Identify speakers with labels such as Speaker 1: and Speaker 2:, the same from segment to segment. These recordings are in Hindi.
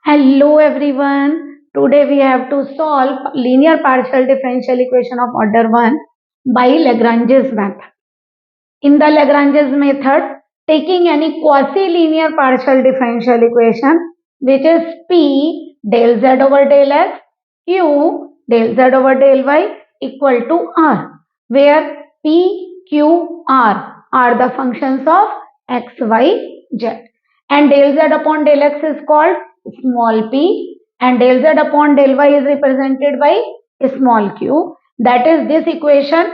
Speaker 1: Hello everyone. Today we have to solve linear partial differential equation of order 1 by Lagrange's method. In the Lagrange's method, taking any quasi-linear partial differential equation which is P del Z over del X, Q del Z over del Y equal to R, where P, Q, R are the functions of X, Y, Z. And del Z upon del X is called small p, and del Z upon del Y is represented by small q. That is, this equation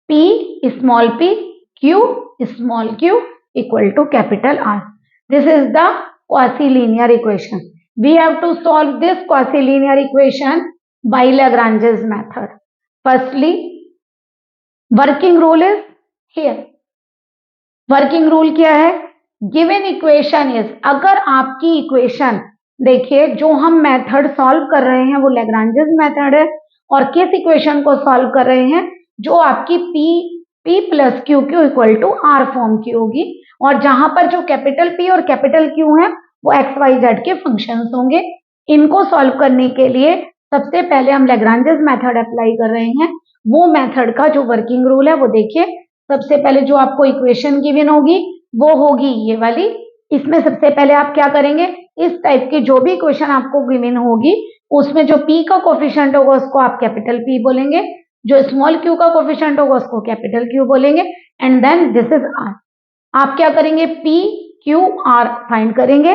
Speaker 1: P small p, Q small q equal to capital R. This is the quasi-linear equation. We have to solve this quasi-linear equation by Lagrange's method. Firstly, working rule is here. Working rule क्या है? गिवन इक्वेशन इज, अगर आपकी इक्वेशन, देखिए जो हम मेथड सॉल्व कर रहे हैं वो लैग्रांजेस मेथड है, और किस इक्वेशन को सॉल्व कर रहे हैं? जो आपकी P plus Q Q equal to R form की होगी, और जहां पर जो कैपिटल P और कैपिटल Q है वो एक्स वाई जेड के फंक्शंस होंगे. इनको सॉल्व करने के लिए सबसे पहले हम लैग्रांजेस मेथड अप्लाई कर रहे हैं. वो मेथड का जो वर्किंग रूल है वो देखिए. सबसे पहले जो आपको इक्वेशन गिवन होगी वो होगी ये वाली. इसमें सबसे पहले आप क्या करेंगे? इस टाइप की जो भी इक्वेशन आपको गिवन होगी उसमें जो P का कोफिशिएंट होगा उसको आप कैपिटल P बोलेंगे, जो स्मॉल q का कोफिशिएंट होगा उसको कैपिटल Q बोलेंगे, and then this is R. आप क्या करेंगे? P, Q, R फाइंड करेंगे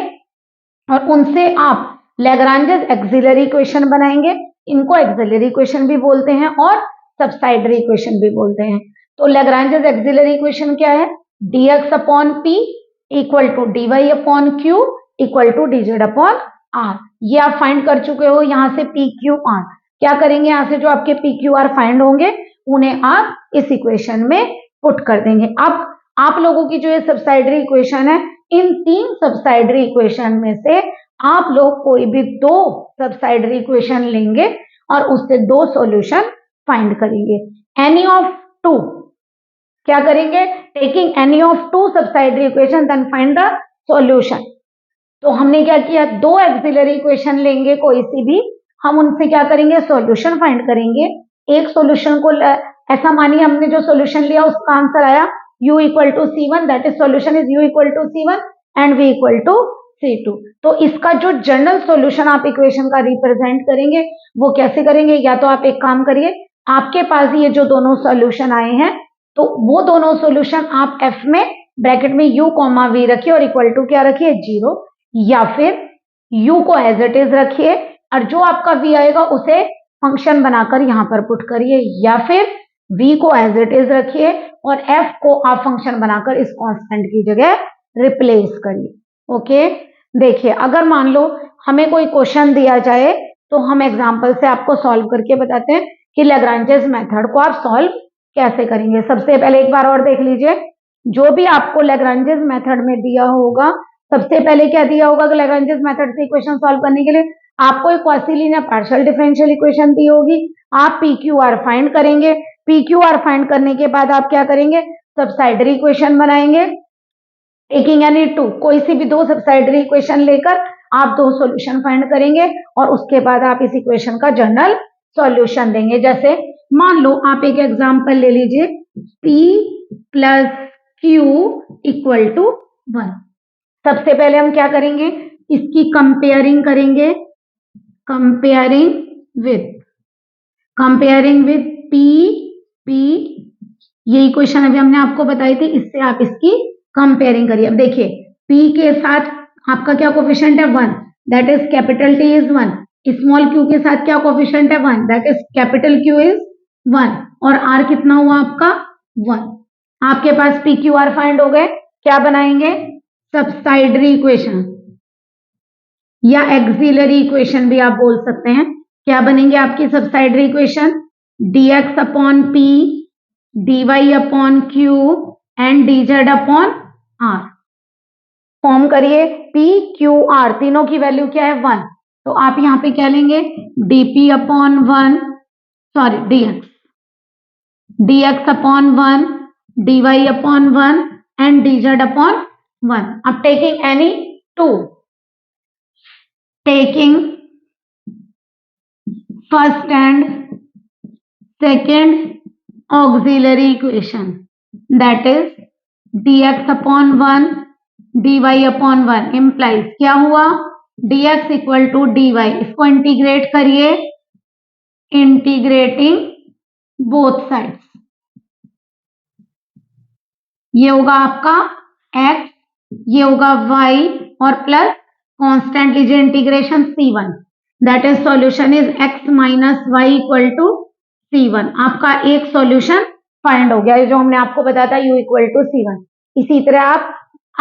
Speaker 1: और उनसे आप लैग्रांजेस एक्सिलरी इक्वेशन बनाएंगे. इनको एक्सिलरी इक्वेशन भी बोलते हैं और सब्सिडायरी इक्वेशन भी बोलते हैं. तो लैग्रांजेस एक्सिलरी इक्वेशन क्या है? dx upon p equal to dy upon q equal to dz upon r. ये आप फाइंड कर चुके हो. यहाँ से p q r क्या करेंगे? यहाँ से जो आपके p q r फाइंड होंगे उन्हें आप इस इक्वेशन में पुट कर देंगे. अब आप लोगों की जो ये सब्सिडायरी इक्वेशन है, इन तीन सब्सिडायरी इक्वेशन में से आप लोग कोई भी दो सब्सिडायरी इक्वेशन लेंगे और उससे दो सॉल्यूशन फाइंड करेंगे. एनी ऑफ टू क्या करेंगे? Taking any of two subsidiary equation then find the solution. तो हमने क्या किया? दो एक्सिलरी इक्वेशन लेंगे कोई सी भी, हम उनसे क्या करेंगे? सॉल्यूशन फाइंड करेंगे. एक सॉल्यूशन को ऐसा मानिए हमने जो सॉल्यूशन लिया उसका आंसर आया u equal to c1, that is solution is u equal to c1 and v equal to c2. तो इसका जो जनरल सॉल्यूशन आप इक्वेशन का रिप्रेजेंट करेंगे वो कैसे करेंगे? या तो आप एक काम करिए, आपके पास ये जो दोनों सॉल्यूशन आए हैं तो वो दोनों सॉल्यूशन आप f में ब्रैकेट में u कॉमा v रखिए और इक्वल टू क्या रखिए? 0, या फिर u को एज इट इज रखिए और जो आपका v आएगा उसे फंक्शन बनाकर यहाँ पर पुट करिए, या फिर v को एज इट इज रखिए और f को आप फंक्शन बनाकर इस कांस्टेंट की जगह रिप्लेस करिए. ओके, देखिए अगर मान लो हमें कोई क्वेश्चन दिया जाए तो हम एग्जांपल से आपको सॉल्व करके बताते हैं कि लैग्रांजेस मेथड को आप सॉल्व कैसे करेंगे. सबसे पहले एक बार और देख लीजिए, जो भी आपको लैग्रांजेस मेथड में दिया होगा, सबसे पहले क्या दिया होगा? लैग्रांजेस मेथड से इक्वेशन सॉल्व करने के लिए आपको एक क्वासी-लीनियर पार्शियल डिफरेंशियल इक्वेशन दी होगी. आप PQR फाइंड करेंगे. PQR फाइंड करने के बाद आप क्या करेंगे? सब्सिडायरी इक्वेशन बनाएंगे. टेकिंग एनी टू, कोई सी भी दो सब्सिडायरी इक्वेशन लेकर आप दो सॉल्यूशन फाइंड करेंगे और उसके बाद आप इस इक्वेशन का जनरल सॉल्यूशन देंगे. जैसे मान लो आप एक एग्जांपल ले लीजिए, P plus Q equal to 1. सबसे पहले हम क्या करेंगे? इसकी कंपेयरिंग करेंगे. कंपेयरिंग विद P, ये इक्वेशन अभी हमने आपको बताई थी, इससे आप इसकी कंपेयरिंग करिए. अब देखिए P के साथ आपका क्या कोफिशिएंट है? 1, that is capital T is 1. Small q के साथ क्या कोफिशिएंट है? 1, that is capital Q is 1. और r कितना हुआ आपका? 1. आपके पास PQR फाइंड हो गए. क्या बनाएंगे? सब्सिडायरी इक्वेशन या एक्सिलरी इक्वेशन भी आप बोल सकते हैं. क्या बनेंगे आपकी subsidiary equation? dx upon p, dy upon q and dz upon r. Form करिए p q r, तीनों की वैल्यू क्या है? 1. तो आप यहाँ पे क्या लेंगे? dp upon 1, sorry dx upon 1, dy upon 1 and dz upon 1. अब taking any to, taking first and second auxiliary equation, that is dx upon 1 dy upon 1 implies क्या हुआ, dx इक्वल टू dy। इसको इंटीग्रेट करिए, इंटीग्रेटिंग बोथ साइड्स, ये होगा आपका x, ये होगा y और प्लस कांस्टेंट लीजिए integration c1, that is solution is x minus Y equal to c1। आपका एक सॉल्यूशन फाइंड हो गया, जो हमने आपको बताया था u इक्वल टू c1। इसी तरह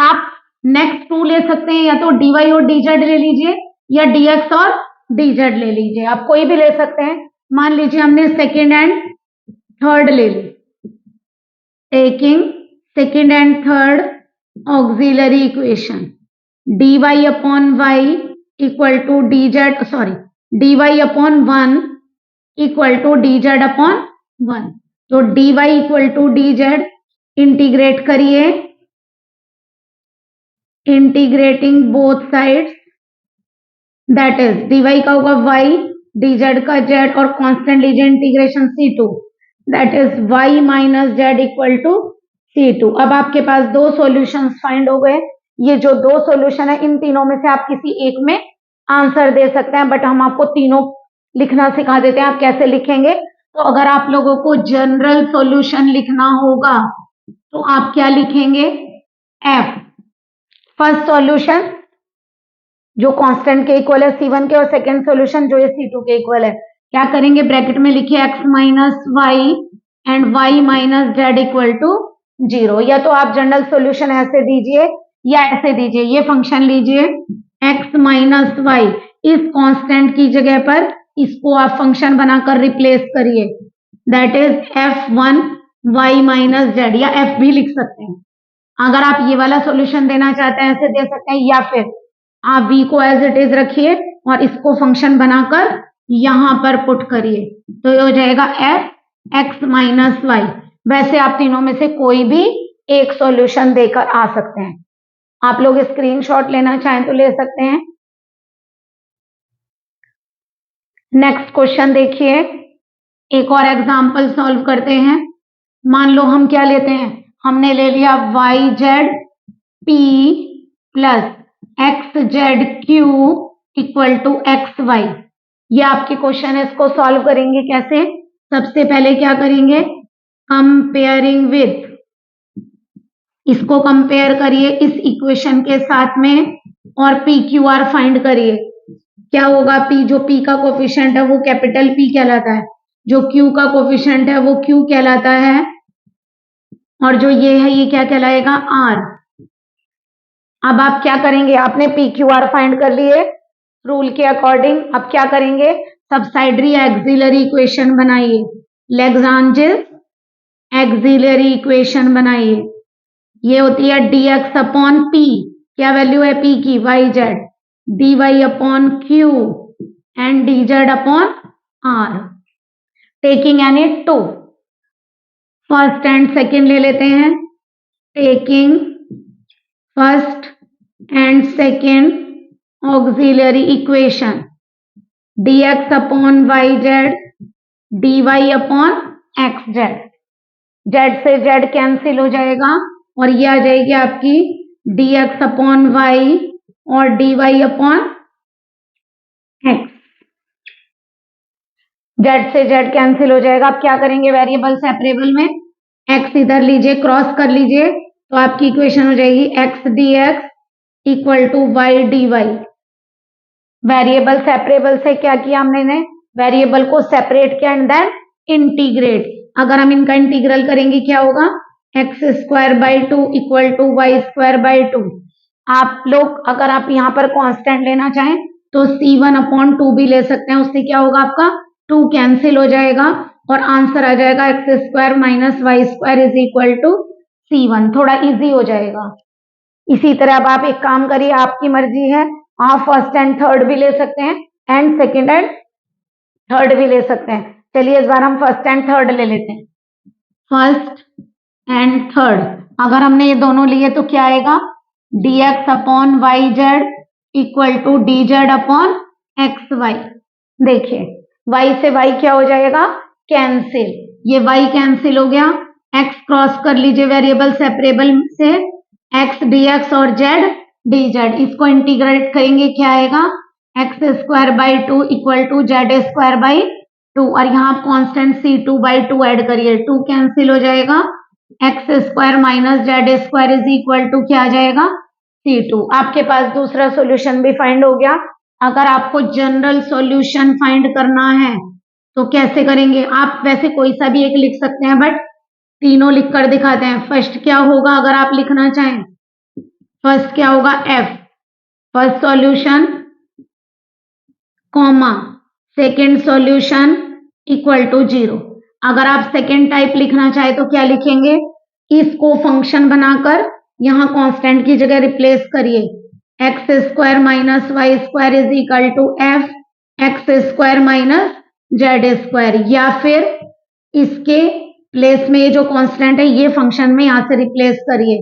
Speaker 1: आप नेक्स्ट टू ले सकते हैं, या तो dy और dz ले लीजिए या dx और dz ले लीजिए, आप कोई भी ले सकते हैं। मान लीजिए हमने सेकेंड एंड थर्ड ले ली, taking second and third auxiliary equation dy upon y equal to dz, sorry dy upon 1 equal to dz upon 1। तो dy equal to dz integrate करिए, integrating both sides, that is dy का होगा y, dz का z और कांस्टेंट लीजिए integration c2, that is y minus z equal to c2। अब आपके पास दो सॉल्यूशंस फाइंड हो गए। ये जो दो सॉल्यूशन है, इन तीनों में से आप किसी एक में आंसर दे सकते हैं, बट हम आपको तीनों लिखना सिखा देते हैं, आप कैसे लिखेंगे। तो अगर आप लोगों को जनरल सॉल्यूशन लिखना होगा तो आप क्या लिखेंगे, f फर्स्ट सॉल्यूशन जो कांस्टेंट के इक्वल है c1 के, और सेकंड सॉल्यूशन जो है c2 के इक्वल है। क्या करेंगे, ब्रैकेट में लिखिए x minus Y and y minus z equal to 0। या तो आप जनरल सॉल्यूशन ऐसे दीजिए या ऐसे दीजिए, ये फंक्शन लीजिए x माइनस वाई, इस कांस्टेंट की जगह पर इसको आप फंक्शन बनाकर रिप्लेस करिए, that is f1 y minus z, या f भी लिख सकते हैं। अगर आप ये वाला सॉल्यूशन देना चाहते हैं ऐसे दे सकते हैं, या फिर आप v को एज इट इज रखिए और इसको फंक्शन बनाकर यहां पर पुट करिए, तो ये हो जाएगा f x माइनस वाई। वैसे आप तीनों में से कोई भी एक सॉल्यूशन देकर आ सकते हैं। आप लोग स्क्रीनशॉट लेना चाहें तो ले सकते हैं। नेक्स्ट क्वेश्चन देखिए, एक और एग्जांपल सॉल्व करते हैं। मान लो हम क्या लेते हैं, हमने ले लिया Y Z P plus X Z Q equal to X Y. ये आपके क्वेश्चन है, इसको सॉल्व करेंगे कैसे। सबसे पहले क्या करेंगे, कंपेयरिंग विथ, इसको कंपेयर करिए इस इक्वेशन के साथ में और पी क्यू आर फाइंड करिए। क्या होगा, पी जो पी का कोफिशिएंट है वो कैपिटल पी कहलाता है, जो क्यू का कोफिशिएंट है वो क्यू कहलाता है, और जो ये है ये क्या कहलाएगा, आर। अब आप क्या करेंगे, आपने पी क्यू आर फाइंड कर लिए रूल के अकॉर्डिंग। अब क्या करेंगे, सब्साइडरी एक्सिलरी इक्वेशन बनाइए, लैग्रांजेस एक्सिलरी इक्वेशन बनाइए। ये होती है dx अपॉन पी, क्या वैल्यू है p की, Y Z, dy upon Q and dz upon r, taking any two. First and second ले लेते हैं, taking first and second auxiliary equation dx upon Y Z dy upon X Z, Z से जेड कैंसिल हो जाएगा और ये आ जाएगी आपकी dx अपॉन वाई और dy अपॉन एक्स, जेड से जेड कैंसिल हो जाएगा। आप क्या करेंगे, वेरिएबल सेपरेबल में x इधर लीजिए, क्रॉस कर लीजिए, तो आपकी इक्वेशन हो जाएगी x dx equal to Y dy। Variable separable से क्या किया हमने, वेरिएबल को सेपरेट किया एंड देन इंटीग्रेट। अगर हम इनका इंटीग्रल करेंगे क्या होगा, X square by two equal to Y square by two. आप लोग अगर आप यहाँ पर कांस्टेंट लेना चाहें तो c1 अपॉन 2 भी ले सकते हैं, उससे क्या होगा, आपका 2 कैंसिल हो जाएगा और आंसर आ जाएगा X square minus Y square is equal to c1। थोड़ा इजी हो जाएगा। इसी तरह अब आप एक काम करिए, आपकी मर्जी है, आप फर्स्ट एंड थर्ड भी ले सकते हैं एंड सेकेंड एंड थर्ड भी ले सकते हैं। चलिए इस बार हम फर्स्ट एंड थर्ड ले लेते हैं, फर्स्ट एंड थर्ड। अगर हमने ये दोनों लिए तो क्या आएगा, dx upon Y Z equal to dz upon xy। देखिए y से y क्या हो जाएगा, कैंसिल, ये y कैंसिल हो गया, x क्रॉस कर लीजिए वेरिएबल सेपरेबल से, x dx और z dz, इसको इंटीग्रेट करेंगे क्या आएगा, x square by 2 equal to Z square by 2, और यहाँ आप कॉन्स्टेंट c2 बाई 2 ऐड करिए, 2 कैंसिल हो जाएगा, X square minus Z square is equal to क्या आ जाएगा, c2। आपके पास दूसरा सॉल्यूशन भी फाइंड हो गया। अगर आपको जनरल सॉल्यूशन फाइंड करना है तो कैसे करेंगे, आप वैसे कोई सा भी एक लिख सकते हैं, बट तीनों लिख कर दिखाते हैं। फर्स्ट क्या होगा अगर आप लिखना चाहें, फर्स्ट क्या होगा, f, first solution comma second solution equal to 0। अगर आप सेकेंड टाइप लिखना चाहे तो क्या लिखेंगे, इसको फंक्शन बनाकर यहाँ कांस्टेंट की जगह रिप्लेस करिए, X square minus Y square is equal to F X square minus Z square, या फिर इसके प्लेस में ये जो कांस्टेंट है ये फंक्शन में यहाँ से रिप्लेस करिए,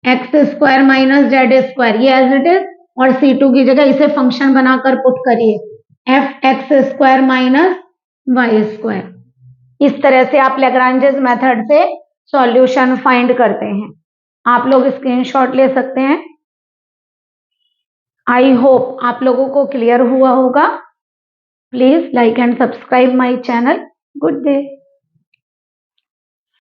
Speaker 1: X square minus Z square, ये एज इट इज, और c2 की जगह इसे फंक्शन बनाकर पुट करिए, F X square minus Y square. इस तरह से आप लैग्रांजेस मेथड से सॉल्यूशन फाइंड करते हैं। आप लोग स्क्रीनशॉट ले सकते हैं। आई होप आप लोगों को क्लियर हुआ होगा। Please like and subscribe my channel. Good day.